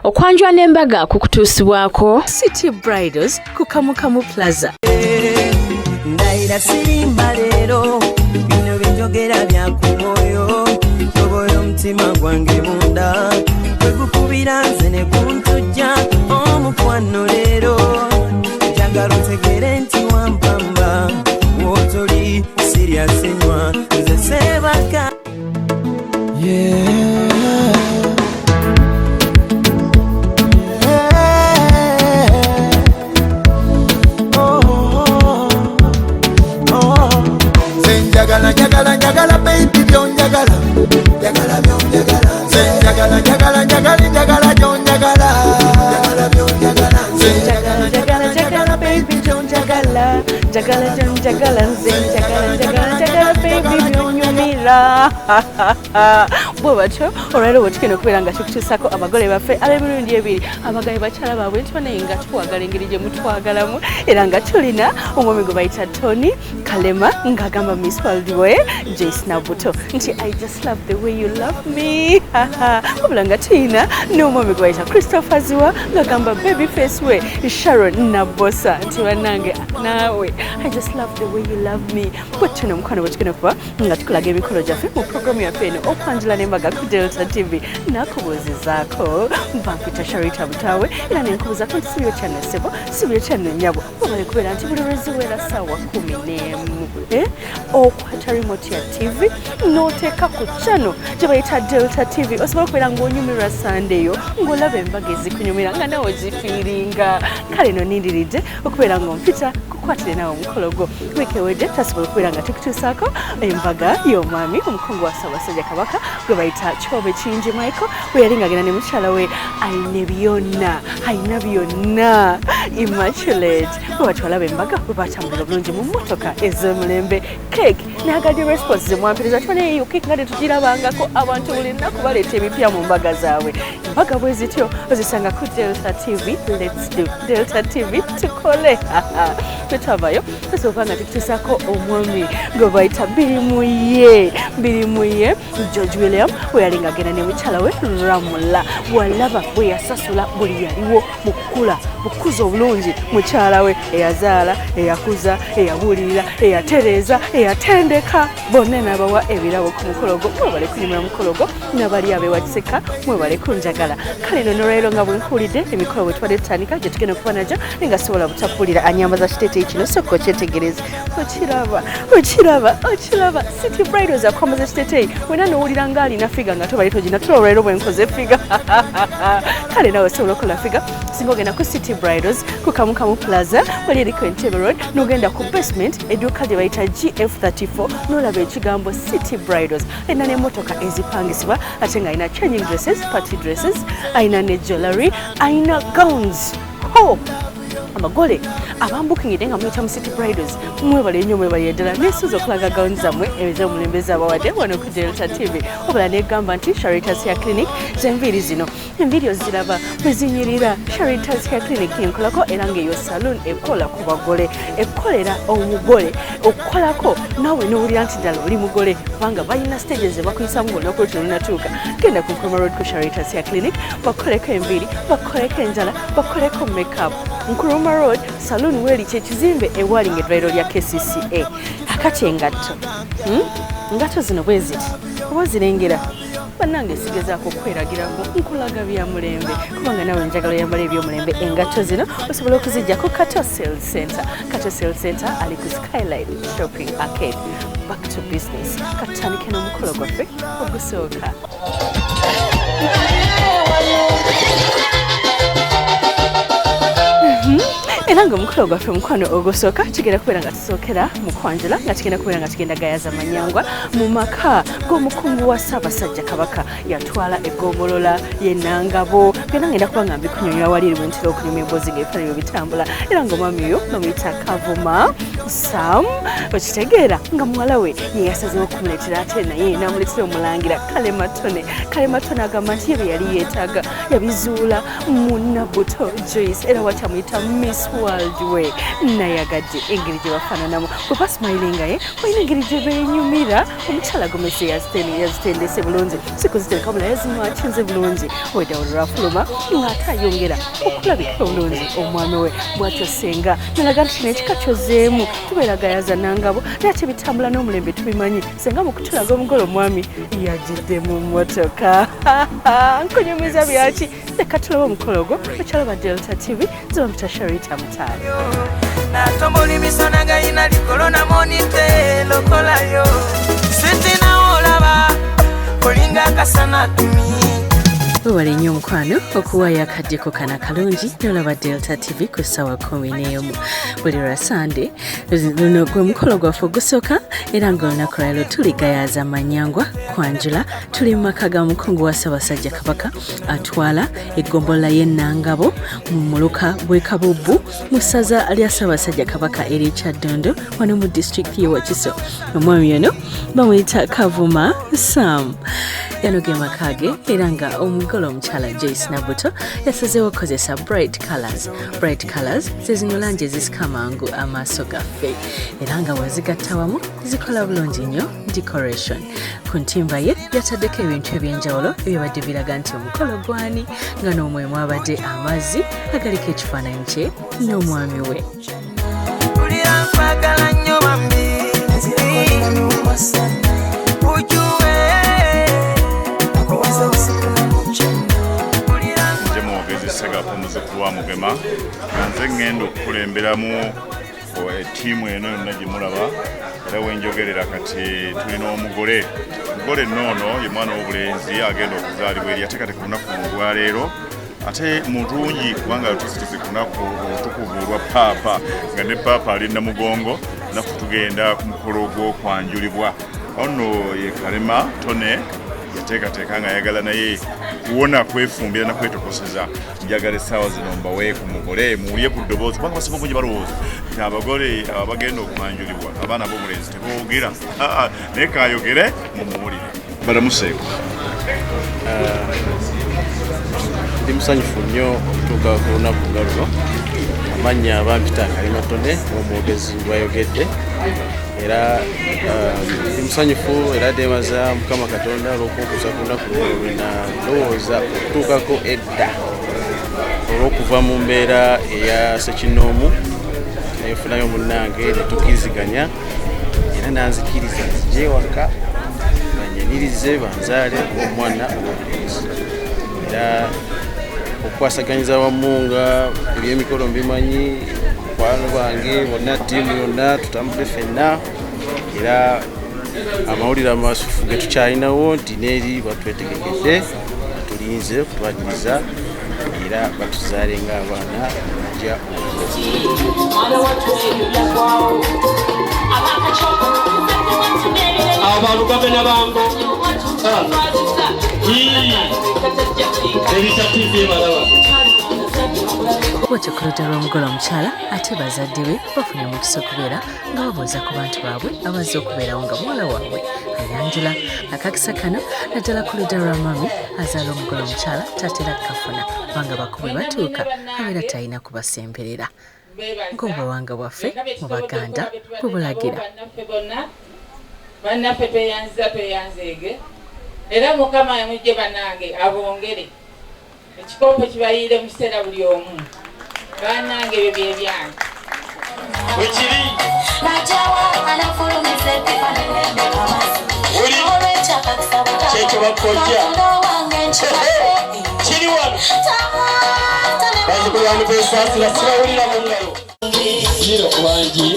okwanjula n'embaga kukutuusibwako City Bridals ku Kamukamu Plaza. Ndaira sirimba leero bino binjogera bya ku mwoyo toboyo mutima gwange munda kwegukubira nze ne kuntujja omukwano leero njagala otegere nti wampamba wotoli serious enywa nze sebaka Jagala baby byonjagala jagala byonjagala jagala jagala jagala jagala byonjagala jagala byonjagala jagala baby byonjagala jagala byonjagala jagala baby byonyumira bwe batyo olwaleero wetukenda okubeera nga tukutuusako abagole baffe ab'emirundi ebiri abagabi bakyala baabwe ntibanaye nga twagala engeri gye mutwagalamu era nga tulina omwami gwe bayita Tonny Kalema ng'agamba Miss World Joyce Nabuto nti I just love the way you love me wabula nga tulina n'omwami gwe bayita Christopher Ziwa ng'agamba baby face we Sharon Nabosa nti bannange naawe I just love the way you love me bwetyo nomukwano bwetukenda kuba nga tukulaga emikolo gyaffe mu programu yaffe eno okwanjula n'embaga ku Delta TV nakubuuzizaako bampita Sharitah butaawe era nenkubuuzako nti sibyo kyanno ssebo sibyo kyanno nnyabo obale kubeera nti buli lweziweera ssaawa 11 okwata remote ya TV n'oteeka ku channel gye bayita Delta TV osobola okubeera ng'onyumirwa Sunday ng'olaba embaga ezikunyumira nga nawe ogifiiringa kale no nindiridde okubeera ng'ompita kukwatire nawe omukolo gwo wiiki ewedde tasobola okubeera nga tukutuusaako embaga y'omwami omukungu wa Ssaabasajja Kabaka gwe bayita Kyobe Kingi Michael bwe yali ng'agenda ne mukyala we ayina byonna Immaculate bwe batwalaba embaga bwe batambulira bulungi mu mmotoka ez'omulembe cake n'agadde response ze mwampiriza tubane cake nga tetugirabangako abantu buli nnaku baleeta ebipya mu mbaga zaabwe embaga bwe zityo ozisanga ku Delta TV. Let's do Delta TV tukole tetwavayo tusobola nga tukutuusaako omwami gwe bayita Birimuye George William bwe yali ng'agenda ne mukyala we Ramula walaba bwe yasasula buli yaliwo mu kkula bukuza obulungi mukyala we eyazaala eyakuza eyabulirira eyatereeza eyatendeka bonna n'abawa ebirabo ku mukolo gwo mwebale kunyumira mukolo gwo n'abali abewakiseka mwebale kunjagala kale no nolwaleero nga bwe nkuwulidde emikolo bwe tubadde tutandika gye tugenda okuba nagyo nga sobola butapuulira anyambaza kiteeteeyi kino sokka okyetegereze okiraba City Bridals akwambaza kiteeteeyi wena n'owulira ng'alina figa nga tobali togina tula olwaleero bwe nkoze figa kale nawe osobola okukola figa singa ogenda ku City Bridals ku Kamukamu Plaza wali eriko Entebbe Road n'ogenda ku basement edduuka lye bayita GF34 n'olaba ekigambo City Bridals alina n'emmotoka ezipangisibwa ate ng'alina changing dresses party dresses alina ne jewelry alina gowns abagole abambukingidde nga muyita mu City Bridals mwebale nnyo mwebale ddala nesuza okulaga gawuni zammwe ez'omulembe z'abawadde wano ku Delta TV obala negamba nti Sharitah's Hair Clinic zenviiri zino enviiri oziraba bwe zinyirira Sharitah's Hair Clinic enkolako era ng'eyo saloon ekola ku bagole ekolera omugole okukolako naawe n'owulira nti ddala oli mugole kubanga balina stages ze bakuyisamu ng'olunaku lwo lunatuuka genda ku Nkrumah Road ku Sharitah's Hair Clinic bakoleko enviiri bakoleko enjala bakoleko makeup Nkrumah Road saloon weli kyekizimbe ewali ng'eddwaliro lya KCCA akati engatto zino bwe ziti oba zirengera bannange esigezaako okweragirako nkulaga bya mulembe kubanga nawe njagala oyambala eby'omulembe engatto zino osobola okuzijja ku Kato Sales Center. Kato Sales Center ali ku Skyline Shopping Arcade. Back to business katandike n'omukolo gwaffe ogusooka. Era ng'omukolo gwaffe mukwano ogusooka tugenda kubeera nga tusookera mu kwanjula nga tugenda kubeera nga tugenda gayaza manyangwa mu maka g'omukungu wa Ssaabasajja Kabaka yatwala eggombolola y'Ennangabo byonna ngenda kuba nga mbikunyonyola wali eri bwentera okunyuma emboozi ng'ebifaananyi bwe bitambula era ng'omwami oyo bamuyita Kavuma Sam okitegeera nga muwala we ye yasazeewo okumuleetera ate naye n'amuleetera omulangira Kalematone agamba nti ye bye yali yeetaaga yabizuula mu Nabuto Joyce era wakyamuyita Miss World world we nayagadde engeri gye bafaananamu bwe basmayilinga ye olina engeri gye beenyumira omukyala gomesi yazitendese bulungi sikuzitereka bula yazimakinze bulungi wedda olwafuluma ng'ate ayongera okulabika obulungi omwami we bw'atyo senga nalaga nti kino ekika kyozeemu tubeeraga yazanangabo naye ate bitambula n'omulembe tubimanyi senga mu kutulaga omugole omwami yagidde mu mmotoka nkonyomeza byaki leka tulaba omukolo gwo okyala ba Delta TV zibamita Sharitah Mutale natomboli misana gayina likolona monite lokolayo sitina olaba kolinga kasana tumi wewale nnyo omukwano okuwaayo akaddeko kana kalungi nolaba Delta TV ku ssaawa 11 buli lwa Sande luno gwe mukolo gwaffe ogusooka era ng'olunaku lwaliro tuligayaza manyangwa kwanjula tuli mu maka ga mukungu wa Ssaabasajja Kabaka atwala eggombolola y'Ennangabo mu muluka bw'e Kabubbu mu ssaza lya Ssaabasajja Kabaka ery'e Kyaddondo wano mu disitulikiti y'e Wakiso. Omwami ono bamuyita Kavuma Sam. Yano ge maka ge era nga omugole omukyala Joyce Nabuto yasazeewo okukozesa bright colors zezino langi ezisika amangu amaaso gaffe era nga wezigatta wamu zikola bulungi nnyo decoration. Ku ntimba ye yataddeko ebintu eby'enjawulo ebyabadde biraga nti omukolo gwani nga n'omwemu abadde amazzi agaliko ekifaananyi kye n'omwami we. Kuwa mugema nze ngendo okukulemberamu tiimu eno yonna gye mulaba era wenjogerera kati tulina omugole noono ye mwana w'obulenzi agenda okuzaalibwa eri ate kati ku lunaku olwaleero ate mulungi kubanga tuzitizi ku lunaku olutukuvu olwa paapa nga ne paapa ali namugongo nafu tugenda ku mukolo gw'okwanjulibwa ono ye kalema Tonny yateekateeka nga ayagala naye kuwona kwefumbira nakwetokoseza njagala essaawa zino mbawe ku mugole muwulye ku ddoboozi kubanga basinga bungi balowooza nti abagole abagenda okwanjulibwa abaana b'omulenzi teboogera naye kaayogere mumuwulire balamuseeko. Ndi musanyufu nnyo okutuuka ku lunaku nga luno amannya bampita Kalema Tonny omwogezi lwayogedde era ndi musanyufu era ndeebaza Mukama Katonda olw'okunkusa ku lunaku luno nalowooza okutuukako edda olw'okuva mu mbeera eya Ssekinoomu neefunayo munnange ne tukkiriziganya era nanzikiriza nzije ewaka banyanirize banzaale omwana ow'obulenzi era okukwasaganyiza wamu nga ebyemikolo mbimanyi mukwano gwange bonna ttiimu yonna tutambule ffenna era amawulire amasufu ge tukyalinawo nti neeri batwetegekedde batulinze okutwajiriza era batuzaale ng'abaana ajja abalugabe nabango bw'ekyo ku ludda lw'omugole omukyala ate bazadde be bafunye omukisa okubeera nga babuuza ku bantu baabwe abazze okubeerawo nga muwala waabwe ayanjula akakisa kano naddala ku ludda lwa mami azaala omugole omukyala tatera kafuna kubanga bakubwe batuuka abeera talina kubasemberera ng'obuwanga bwaffe mu Baganda bwe bulagira. Bannaffe tweyanzeege era Mukama yamujje bannange abongere ekikopo kibayiire mu kiseera buli omu bannange ebyo bye byange wekiri kyekyo bakojja kiri wano bazikulandu besaasira sibawulira mu ngalo ziro wangi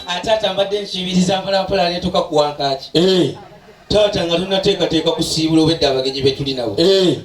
atata mbadde nkibiriza mpolampola netuka kuwankaki taata nga tunateekateeka kusiibula obwedda abagenyi be tuli nabo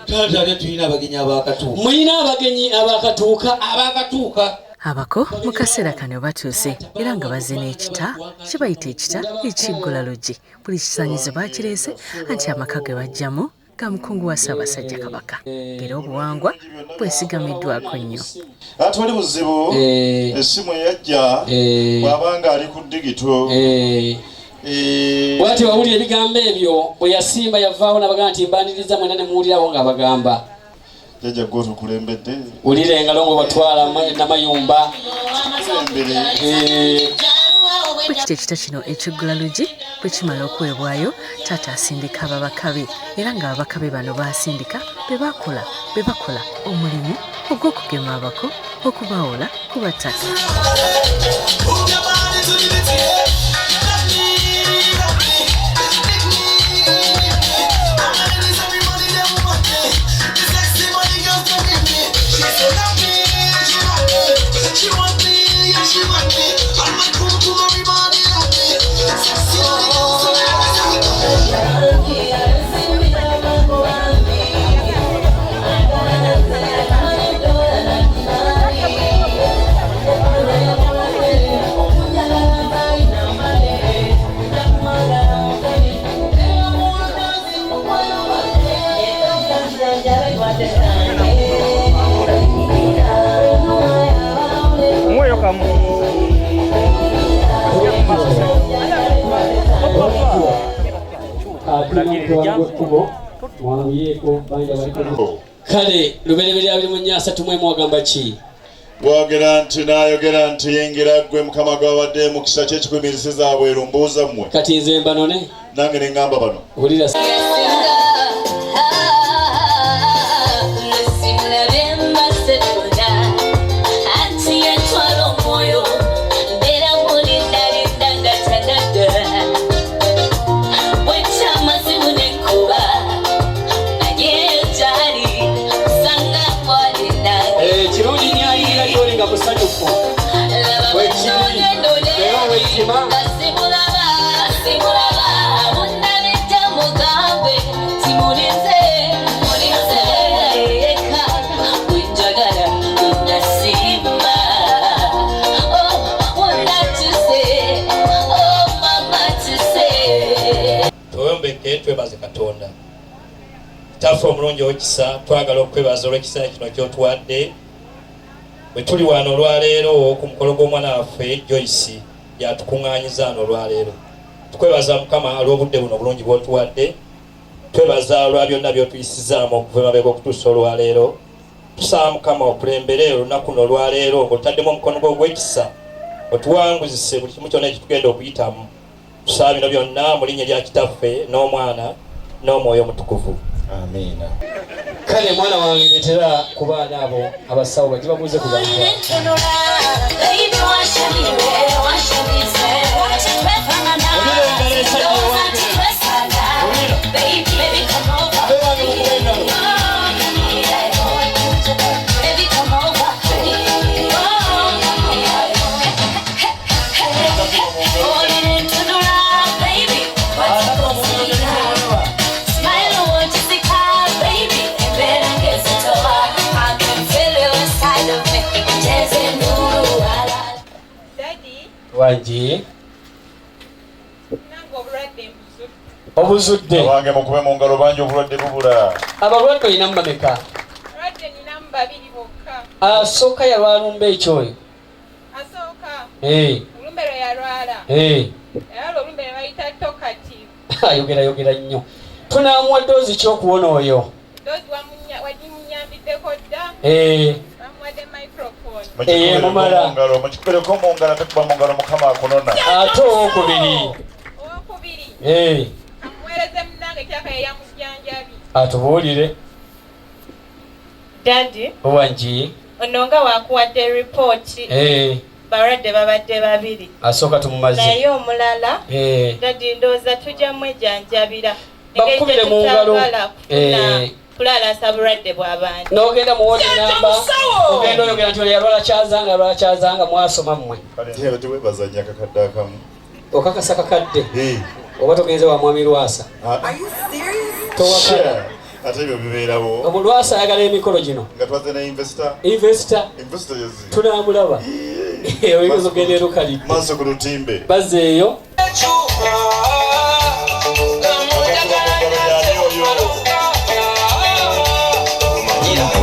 taata ate tulina abagenyi abakatuuka mulina abagenyi abakatuuka Abako mu kaseera kano batuuse era nga bazze n'ekita kibayita ekita ekiggula luggi buli kisaanyizo bakireese anti amaka ge bajjamu ga mukungu wa Ssaabasajja Kabaka era obuwangwa bwesigamiddwako nnyo. Ate wali buzibu essimu eyajja bw'abanga ali ku digito bwati wawulira ebigambo ebyo bwe yasimba yavaawo n'abagamba nti mbaniriza mwena ne muwulirawo nga bagamba Jaja gozo kulembedde. Ulire engalongo batwala namayumba. Bwekiti ekita kino eky'eggulalugi bwe kimala okuweebwayo taata asindika ababaka be era ng'ababaka be bano baasindika be bakola omulimu ogw'okugema abako okubawola ku battaka. Kale lubereberya bali mu nnyasa tumwe mwagamba ki? Bwogera nti n'ayogera nti yingira ggwe mukama gwawadde mukisa ky'ekikumirisiza abweru mbuuza mmwe. Kati nze mbanone nange ne ŋŋamba bano. Wulira twebaze Katonda tafe omulungi ow'ekisa twagala okwebaza olw'ekisa kino ky'otuwadde bwe tuli wano olwaleero ku mukolo gw'omwana waffe Joyce yatukuŋŋaanyiza wano olwaleero. Tukwebaza Mukama olw'obudde buno obulungi bw'otuwadde, twebaza olwa byonna by'otuyisizaamu okuva emabega okutuusa olwaleero. Tusaba Mukama okulembere olunaku luno olwaleero ng'otaddemu omukono gwo ogw'ekisa otuwanguzise buli kimu kyonna ekitugenda okuyitamu. Tusaba bino byonna mu linnya lya Kitaffe n'Omwana n'Omwoyo Omutukuvu. Amiina. Kale mwana wange letera ku baana abo abasawo bajje babuuze ku bantu. Wanji obuzudde wange mukube mu ngalo bangi obulwadde bubula. Abalwadde olina mumameka? Asooka yalwalumba ekyoyo ayogera nnyo. Tunaamuwa doozi ky'okuwona oyo. Mumala mukikoleko mu ngalo tekuba mu ngalo Mukama akunona. Ate owokubiri atubuulire. Daddy Wanji ono nga wakuwadde ripooti balwadde babadde babiri. Asooka tumumaze naye omulala Daddy ndowooza tujja mwejjanjabira bakubire mu ngalo kulaalasa bulwadde bw'abantu. N'ogenda mu woodi namba ogenda oyogera nti yalwala kyazanga mwasoma mmwe. Teweebazanya kakadde akamu okakasa kakadde oba togenze wa mwami Lwasa towakala ate ebyo bibeerawo. Omulwasa ayagala emikolo gino nga twaze ne investor tunaamulaba oyinza ogenda erukalidde maaso ku lutimbe bazzeeyo.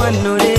Wanule